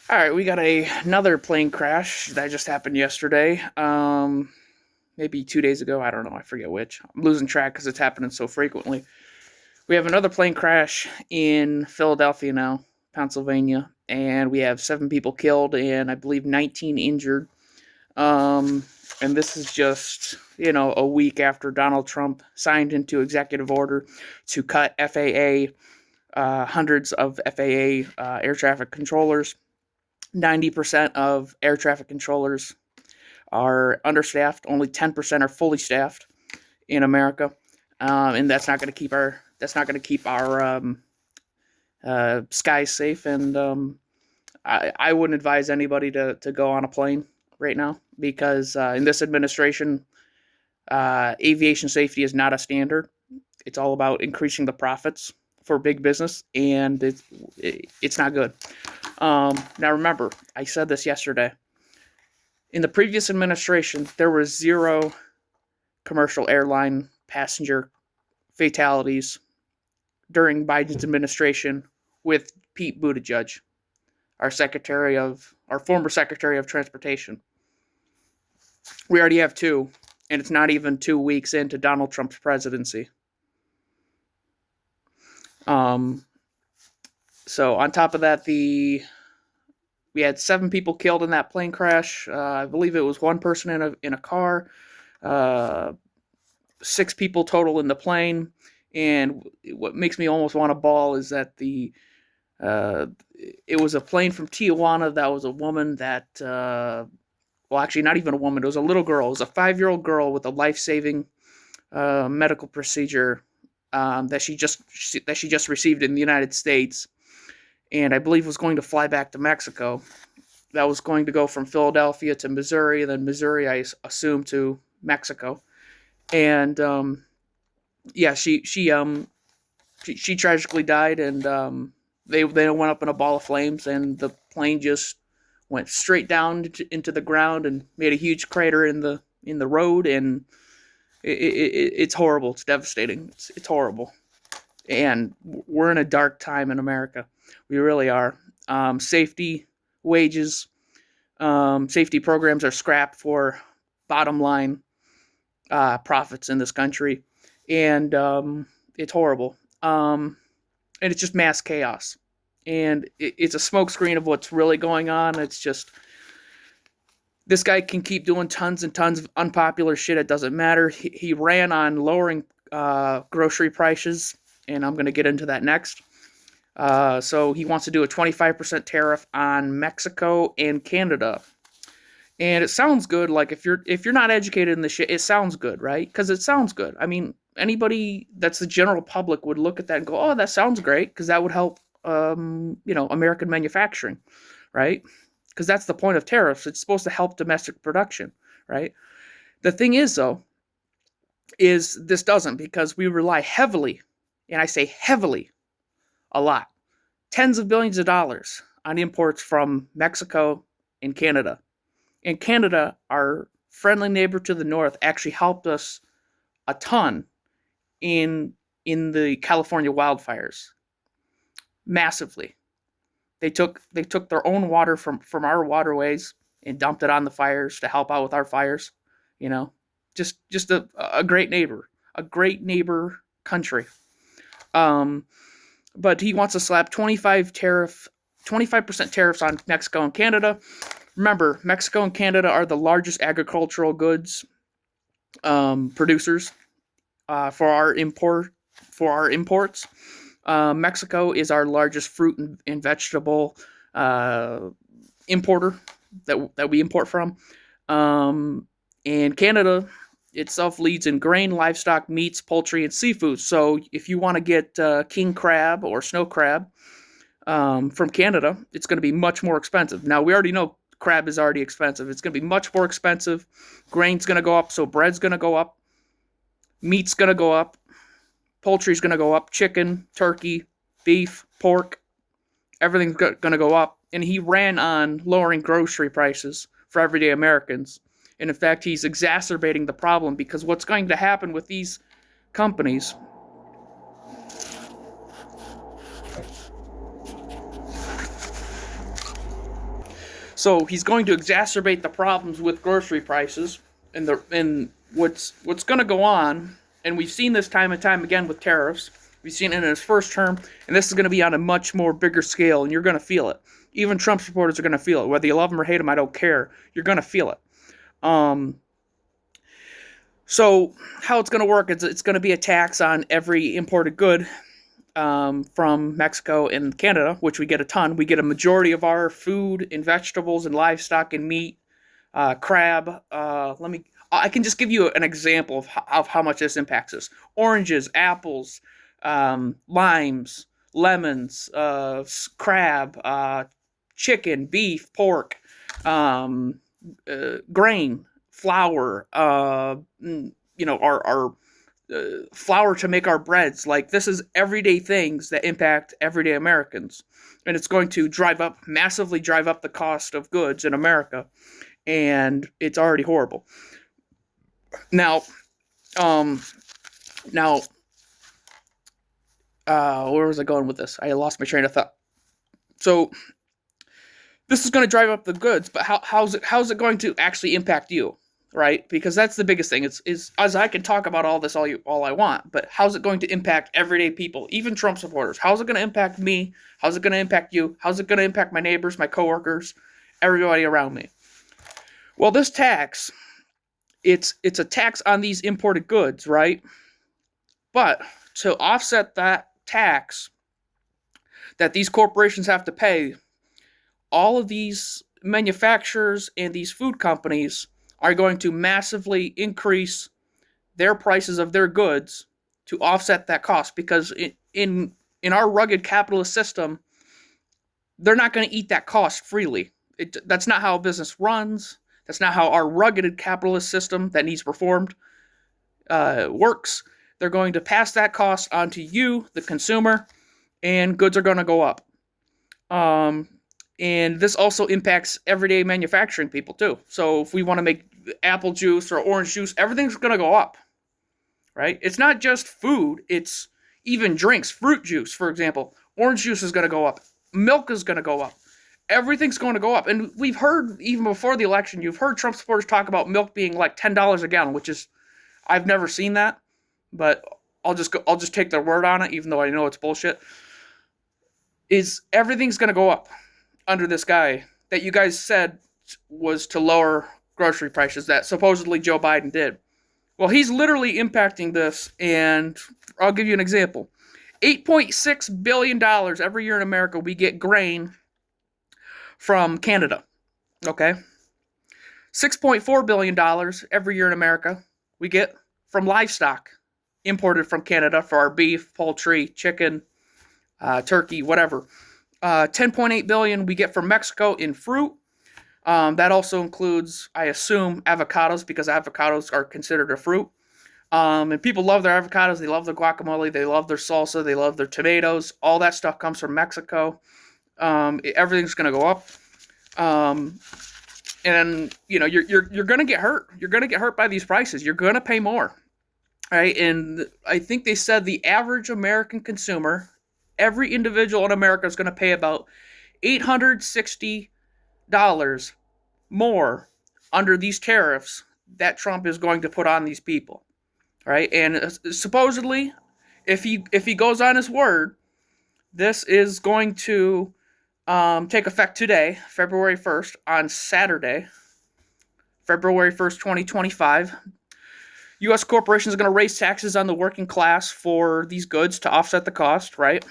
All right, we got another plane crash that just happened yesterday. Maybe 2 days ago. I don't know. I forget which. I'm losing track because it's happening so frequently. We have another plane crash in Philadelphia now, Pennsylvania, and we have 7 people killed and I believe 19 injured. Um, and this is just a week after Donald Trump signed into executive order to cut FAA, hundreds of FAA air traffic controllers. 90% of air traffic controllers are understaffed. Only 10% are fully staffed in America, and that's not going to keep our skies safe. And I wouldn't advise anybody to go on a plane right now because in this administration, aviation safety is not a standard. It's all about increasing the profits for big business, and it's not good. Now remember, I said this yesterday. In the previous administration, there were zero commercial airline passenger fatalities during Biden's administration with Pete Buttigieg, our former Secretary of Transportation. We already have two, and it's not even 2 weeks into Donald Trump's presidency. So on top of that, we had 7 people killed in that plane crash. I believe it was one person in a car. 6 people total in the plane. And what makes me almost want to bawl is that it was a plane from Tijuana. That was a woman that, well, actually, not even a woman. It was a little girl. It was a 5-year-old girl with a life-saving medical procedure that she just received in the United States, and I believe was going to fly back to Mexico. That was going to go from Philadelphia to Missouri, and then Missouri, I assume, to Mexico. And yeah, she tragically died, and they went up in a ball of flames, and the plane just went straight down into the ground and made a huge crater in the road, and it's horrible. It's devastating. It's horrible, and we're in a dark time in America. We really are. Safety, wages, safety programs are scrapped for bottom line profits in this country, and it's horrible. And it's just mass chaos, and it's a smokescreen of what's really going on. It's just this guy can keep doing tons and tons of unpopular shit. It doesn't matter. He ran on lowering grocery prices, and I'm going to get into that next. So he wants to do a 25% tariff on Mexico and Canada. And it sounds good. Like if you're not educated in this shit, it sounds good, right? Because it sounds good. I mean, anybody that's the general public would look at that and go, "Oh, that sounds great," because that would help, American manufacturing, right? Because that's the point of tariffs. It's supposed to help domestic production, right? The thing is, though, is this doesn't, because we rely heavily, and I say heavily, a lot, tens of billions of dollars on imports from Mexico and Canada. And Canada, our friendly neighbor to the north, actually helped us a ton in the California wildfires, massively. They took their own water from our waterways and dumped it on the fires to help out with our fires. You know, just a great neighbor, a great neighbor country. But he wants to slap 25% tariffs on Mexico and Canada. Remember, Mexico and Canada are the largest agricultural goods producers for our imports. Mexico is our largest fruit and vegetable importer that we import from. And Canada itself leads in grain, livestock, meats, poultry, and seafood. So if you want to get king crab or snow crab from Canada, it's going to be much more expensive. Now, we already know crab is already expensive. It's going to be much more expensive. Grain's going to go up, so bread's going to go up. Meat's going to go up. Poultry's going to go up. Chicken, turkey, beef, pork, everything's going to go up. And he ran on lowering grocery prices for everyday Americans. And in fact, he's exacerbating the problem, because what's going to happen with these companies So he's going to exacerbate the problems with grocery prices, and what's going to go on, and we've seen this time and time again with tariffs. We've seen it in his first term, and this is going to be on a much more bigger scale, and you're going to feel it. Even Trump supporters are going to feel it. Whether you love him or hate him, I don't care. You're going to feel it. So how it's going to work is it's going to be a tax on every imported good from Mexico and Canada, which we get a ton. We get a majority of our food and vegetables and livestock and meat, crab. I can just give you an example of how much this impacts us. Oranges, apples, limes, lemons, crab, chicken, beef, pork, grain, flour, our flour to make our breads. Like, this is everyday things that impact everyday Americans, and it's going to massively drive up the cost of goods in America, and it's already horrible. Now, where was I going with this? I lost my train of thought. So this is going to drive up the goods, but how's it going to actually impact you, right? Because that's the biggest thing. Is as I can talk about all this all I want, but how's it going to impact everyday people, even Trump supporters? How's it going to impact me? How's it going to impact you? How's it going to impact my neighbors, my coworkers, everybody around me? Well, this tax, it's a tax on these imported goods, right? But to offset that tax that these corporations have to pay, all of these manufacturers and these food companies are going to massively increase their prices of their goods to offset that cost, because in our rugged capitalist system, they're not going to eat that cost freely. That's not how a business runs. That's not how our rugged capitalist system that needs reformed works. They're going to pass that cost on to you, the consumer, and goods are going to go up. And this also impacts everyday manufacturing people too. So if we want to make apple juice or orange juice, everything's going to go up, right? It's not just food. It's even drinks. Fruit juice, for example. Orange juice is going to go up. Milk is going to go up. Everything's going to go up. And we've heard, even before the election, you've heard Trump supporters talk about milk being like $10 a gallon, which is, I've never seen that, but I'll just take their word on it, even though I know it's bullshit. Everything's going to go up under this guy that you guys said was to lower grocery prices that supposedly Joe Biden did. Well, he's literally impacting this, and I'll give you an example. $8.6 billion every year in America we get grain from Canada, okay? $6.4 billion every year in America we get from livestock imported from Canada for our beef, poultry, chicken, turkey, whatever. $10.8 billion we get from Mexico in fruit. That also includes, I assume, avocados, because avocados are considered a fruit. And people love their avocados. They love their guacamole. They love their salsa. They love their tomatoes. All that stuff comes from Mexico. Everything's going to go up. And you're going to get hurt. You're going to get hurt by these prices. You're going to pay more, right? And I think they said the average American consumer, every individual in America, is going to pay about $860 more under these tariffs that Trump is going to put on these people, right? And supposedly, if he goes on his word, this is going to take effect today, February 1st, on Saturday, February 1st, 2025. U.S. corporations are going to raise taxes on the working class for these goods to offset the cost, right?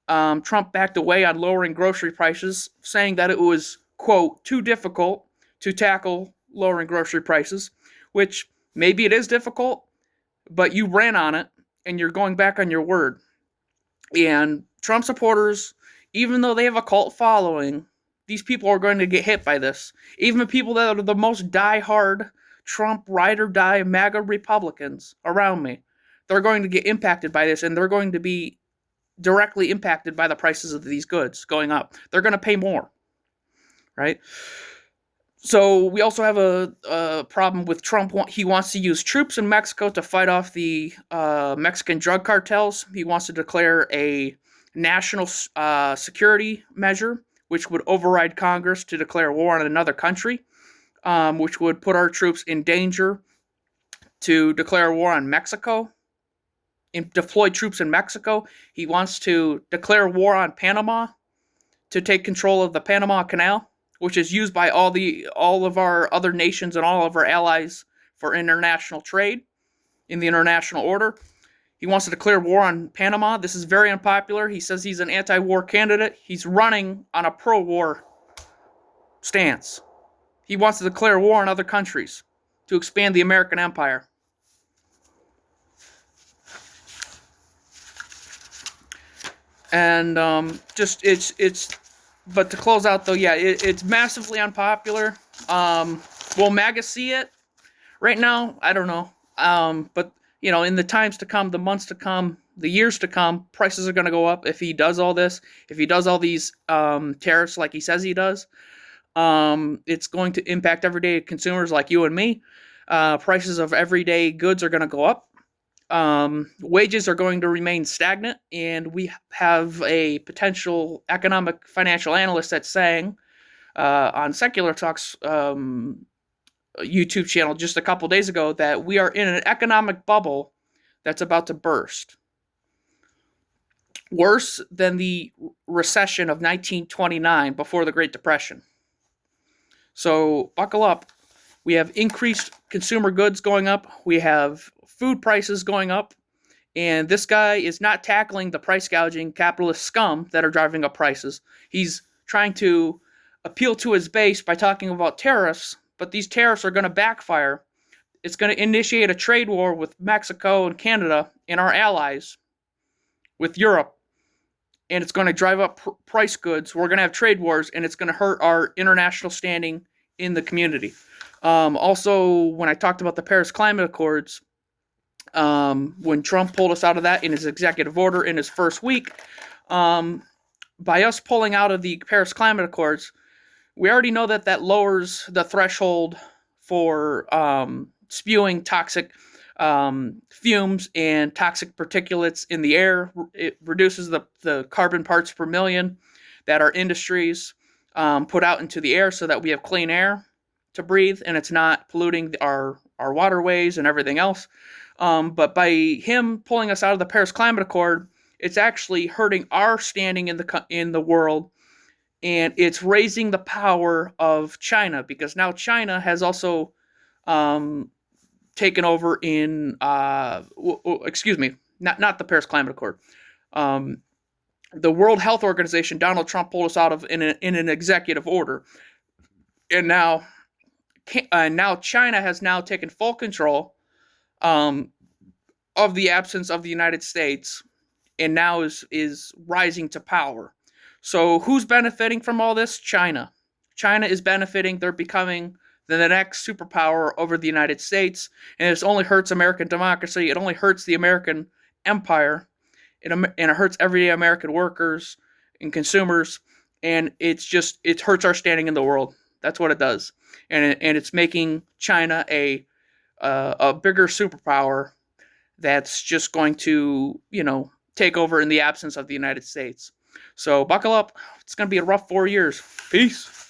Trump backed away on lowering grocery prices, saying that it was, quote, too difficult to tackle lowering grocery prices, which maybe it is difficult, but you ran on it, and you're going back on your word. And Trump supporters, even though they have a cult following, these people are going to get hit by this. Even the people that are the most die-hard Trump ride-or-die MAGA Republicans around me, they're going to get impacted by this, and they're going to be directly impacted by the prices of these goods going up. They're going to pay more, right? So we also have a problem with Trump. He wants to use troops in Mexico to fight off the Mexican drug cartels. He wants to declare a national security measure which would override Congress to declare war on another country, which would put our troops in danger, to declare war on Mexico, and deploy troops in Mexico. He wants to declare war on Panama to take control of the Panama Canal, which is used by all of our other nations and all of our allies for international trade in the international order. He wants to declare war on Panama. This is very unpopular. He says he's an anti-war candidate. He's running on a pro-war stance. He wants to declare war on other countries to expand the American empire. And but to close out though, yeah, it's massively unpopular. Will MAGA see it? Right now, I don't know. But in the times to come, the months to come, the years to come, prices are going to go up if he does all this. If he does all these tariffs like he says he does, it's going to impact everyday consumers like you and me. Prices of everyday goods are going to go up. Wages are going to remain stagnant, and we have a potential economic financial analyst that's saying on Secular Talks YouTube channel just a couple days ago that we are in an economic bubble that's about to burst. Worse than the recession of 1929 before the Great Depression. So buckle up. We have increased consumer goods going up. We have food prices going up. And this guy is not tackling the price gouging capitalist scum that are driving up prices. He's trying to appeal to his base by talking about tariffs, but these tariffs are going to backfire. It's going to initiate a trade war with Mexico and Canada and our allies, with Europe, and it's going to drive up price goods. We're going to have trade wars, and it's going to hurt our international standing in the community. Also, when I talked about the Paris Climate Accords, when Trump pulled us out of that in his executive order in his first week, by us pulling out of the Paris Climate Accords, we already know that lowers the threshold for spewing toxic fumes and toxic particulates in the air. It reduces the carbon parts per million that our industries put out into the air so that we have clean air to breathe, and it's not polluting our waterways and everything else. But by him pulling us out of the Paris Climate Accord, it's actually hurting our standing in the world, and it's raising the power of China, because now China has also taken over in excuse me, not the Paris Climate Accord. The World Health Organization, Donald Trump pulled us out of in an executive order, and now China has now taken full control of the absence of the United States, and now is rising to power. So who's benefiting from all this? China. China is benefiting. They're becoming the next superpower over the United States, and this only hurts American democracy. It only hurts the American empire, and it hurts everyday American workers and consumers, and it hurts our standing in the world. That's what it does, and it's making China a bigger superpower that's just going to take over in the absence of the United States. So buckle up. It's going to be a rough 4 years. Peace.